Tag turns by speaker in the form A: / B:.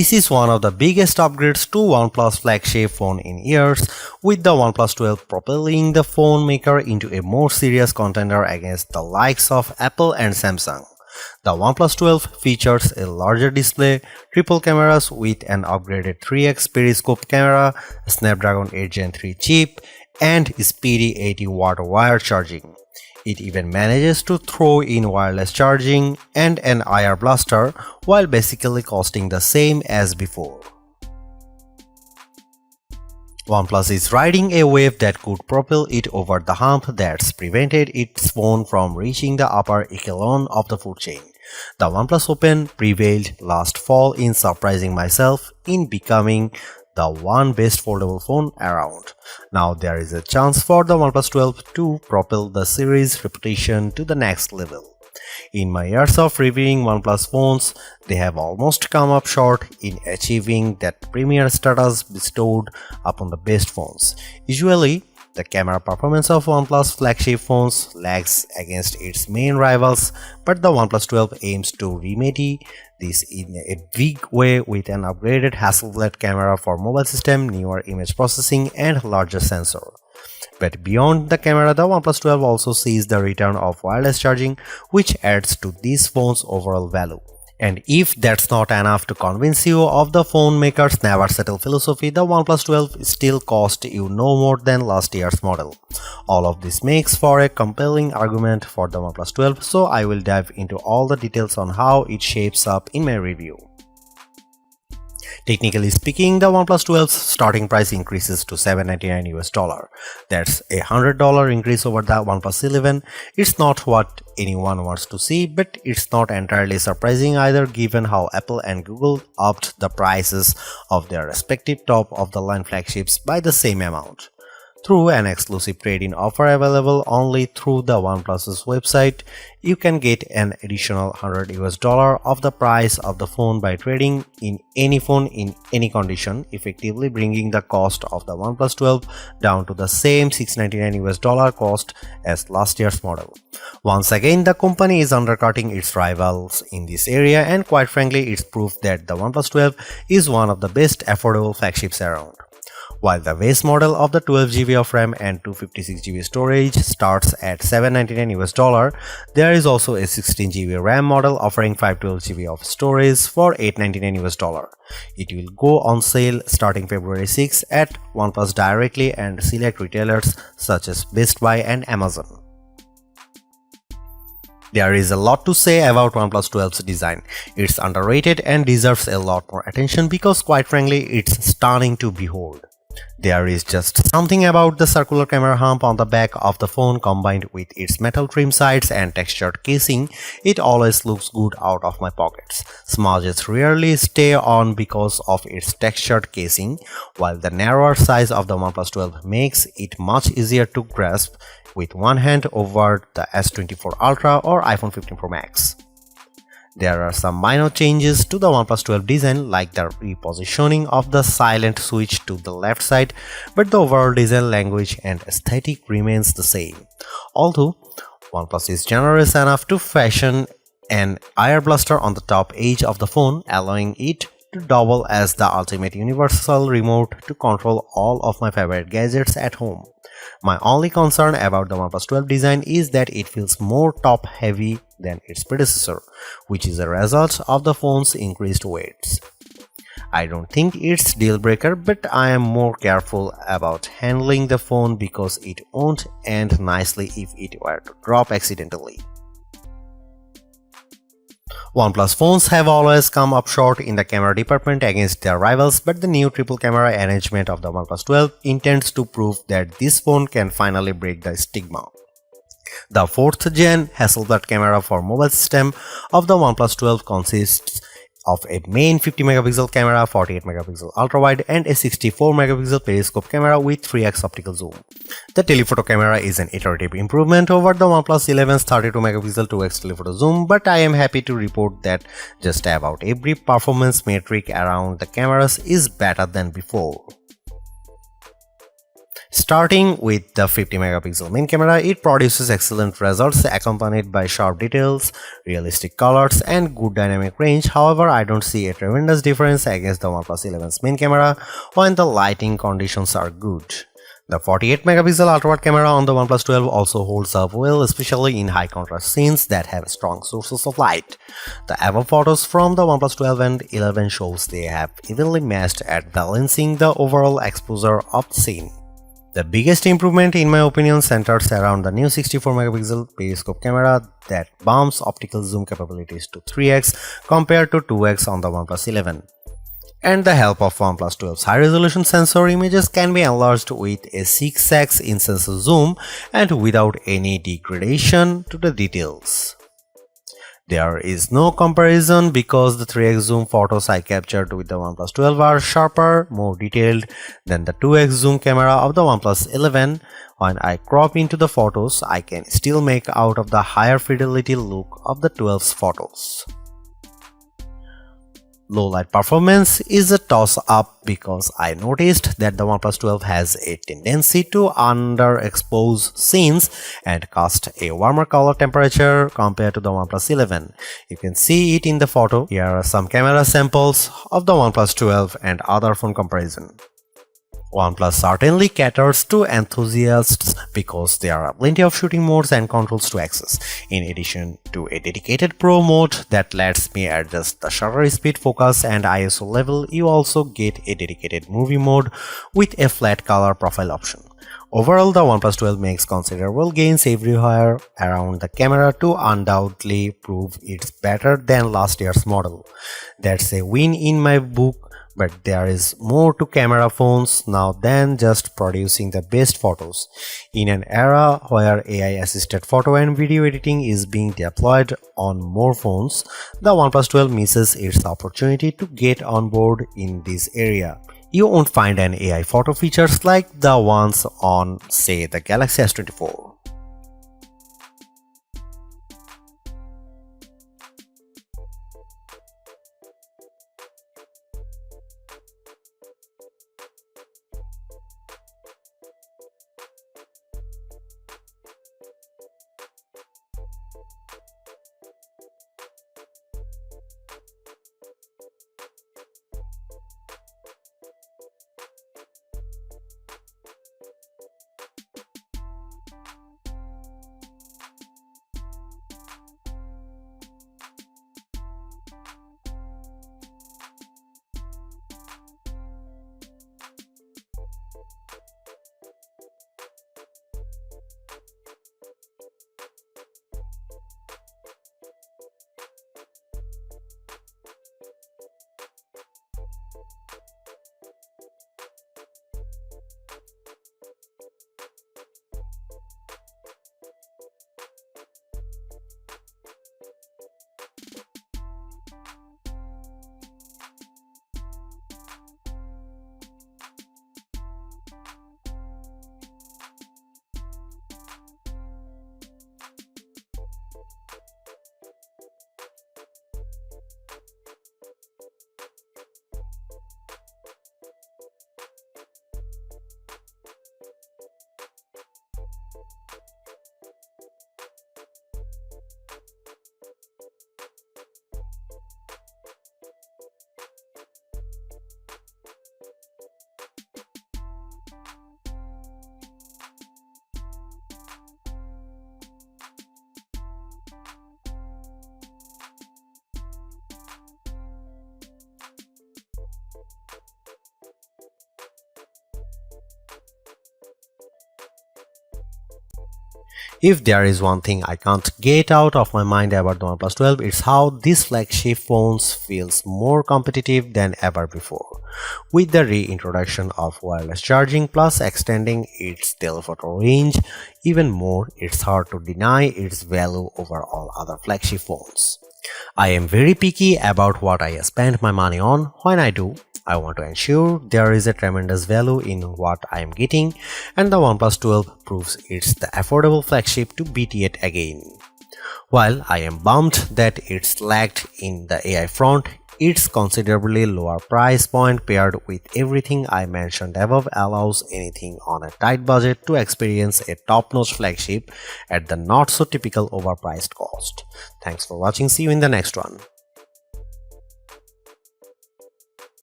A: This is one of the biggest upgrades to OnePlus flagship phone in years, with the OnePlus 12 propelling the phone maker into a more serious contender against the likes of Apple and Samsung. The OnePlus 12 features a larger display, triple cameras with an upgraded 3x periscope camera, a Snapdragon 8 Gen 3 chip, and speedy 80-watt wire charging. It even manages to throw in wireless charging and an IR blaster while basically costing the same as before. OnePlus is riding a wave that could propel it over the hump that's prevented its phone from reaching the upper echelon of the food chain. The OnePlus Open prevailed last fall in surprising myself in becoming the one best foldable phone around. Now there is a chance for the OnePlus 12 to propel the series' reputation to the next level. In my years of reviewing OnePlus phones, they have almost come up short in achieving that premier status bestowed upon the best phones. Usually, the camera performance of OnePlus flagship phones lags against its main rivals, but the OnePlus 12 aims to remedy this in a big way with an upgraded Hasselblad camera for mobile system, newer image processing, and larger sensor. But beyond the camera, the OnePlus 12 also sees the return of wireless charging, which adds to this phone's overall value. And if that's not enough to convince you of the phone maker's never settle philosophy, the OnePlus 12 still cost you no more than last year's model. All of this makes for a compelling argument for the OnePlus 12, so I will dive into all the details on how it shapes up in my review. Technically speaking, the OnePlus 12's starting price increases to $799. That's a $100 increase over the OnePlus 11. It's not what anyone wants to see, but it's not entirely surprising either given how Apple and Google upped the prices of their respective top-of-the-line flagships by the same amount. Through an exclusive trade-in offer available only through the OnePlus's website, you can get an additional $100 off the price of the phone by trading in any phone in any condition, effectively bringing the cost of the OnePlus 12 down to the same $699 cost as last year's model. Once again, the company is undercutting its rivals in this area, and quite frankly, it's proof that the OnePlus 12 is one of the best affordable flagships around. While the base model of the 12GB of RAM and 256GB storage starts at $799, there is also a 16GB RAM model offering 512GB of storage for $899. It will go on sale starting February 6 at OnePlus directly and select retailers such as Best Buy and Amazon. There is a lot to say about OnePlus 12's design. It's underrated and deserves a lot more attention because quite frankly, it's stunning to behold. There is just something about the circular camera hump on the back of the phone combined with its metal trim sides and textured casing. It always looks good out of my pockets. Smudges rarely stay on because of its textured casing, while the narrower size of the OnePlus 12 makes it much easier to grasp with one hand over the S24 Ultra or iPhone 15 Pro Max. There are some minor changes to the OnePlus 12 design like the repositioning of the silent switch to the left side, but the overall design language and aesthetic remains the same. Although OnePlus is generous enough to fashion an IR blaster on the top edge of the phone, allowing it to double as the ultimate universal remote to control all of my favorite gadgets at home. My only concern about the OnePlus 12 design is that it feels more top-heavy than its predecessor, which is a result of the phone's increased weights. I don't think it's deal-breaker, but I am more careful about handling the phone because it won't end nicely if it were to drop accidentally. OnePlus phones have always come up short in the camera department against their rivals, but the new triple camera arrangement of the OnePlus 12 intends to prove that this phone can finally break the stigma. The 4th gen Hasselblad camera for mobile system of the OnePlus 12 consists of a main 50MP camera, 48MP ultra-wide, and a 64MP periscope camera with 3x optical zoom. The telephoto camera is an iterative improvement over the OnePlus 11's 32MP 2x telephoto zoom, but I am happy to report that just about every performance metric around the cameras is better than before. Starting with the 50 megapixel main camera, it produces excellent results accompanied by sharp details, realistic colors, and good dynamic range. However, I don't see a tremendous difference against the OnePlus 11's main camera when the lighting conditions are good. The 48 megapixel ultra-wide camera on the OnePlus 12 also holds up well, especially in high contrast scenes that have strong sources of light. The above photos from the OnePlus 12 and 11 shows they have evenly matched at balancing the overall exposure of the scene. The biggest improvement in my opinion centers around the new 64 megapixel periscope camera that bumps optical zoom capabilities to 3x compared to 2x on the OnePlus 11. And the help of OnePlus 12's high-resolution sensor, images can be enlarged with a 6x in sensor zoom and without any degradation to the details. There is no comparison because the 3x zoom photos I captured with the OnePlus 12 are sharper, more detailed than the 2x zoom camera of the OnePlus 11. When I crop into the photos, I can still make out of the higher fidelity look of the 12's photos. Low light performance is a toss-up because I noticed that the OnePlus 12 has a tendency to underexpose scenes and cast a warmer color temperature compared to the OnePlus 11. You can see it in the photo. Here are some camera samples of the OnePlus 12 and other phone comparison. OnePlus certainly caters to enthusiasts because there are plenty of shooting modes and controls to access. In addition to a dedicated Pro mode that lets me adjust the shutter speed, focus, and ISO level, you also get a dedicated movie mode with a flat color profile option. Overall, the OnePlus 12 makes considerable gains everywhere around the camera to undoubtedly prove it's better than last year's model. That's a win in my book. But there is more to camera phones now than just producing the best photos. In an era where AI-assisted photo and video editing is being deployed on more phones, the OnePlus 12 misses its opportunity to get on board in this area. You won't find an AI photo features like the ones on, say, the Galaxy S24. If there is one thing I can't get out of my mind about the OnePlus 12, it's how this flagship phones feels more competitive than ever before. With the reintroduction of wireless charging plus extending its telephoto range even more, it's hard to deny its value over all other flagship phones. I am very picky about what I spend my money on. When I do, I want to ensure there is a tremendous value in what I am getting, and the OnePlus 12 proves it's the affordable flagship to beat yet again. While I am bummed that it's lagged in the AI front, Its considerably lower price point paired with everything I mentioned above allows anything on a tight budget to experience a top-notch flagship at the not-so-typical overpriced cost. Thanks for watching. See you in the next one.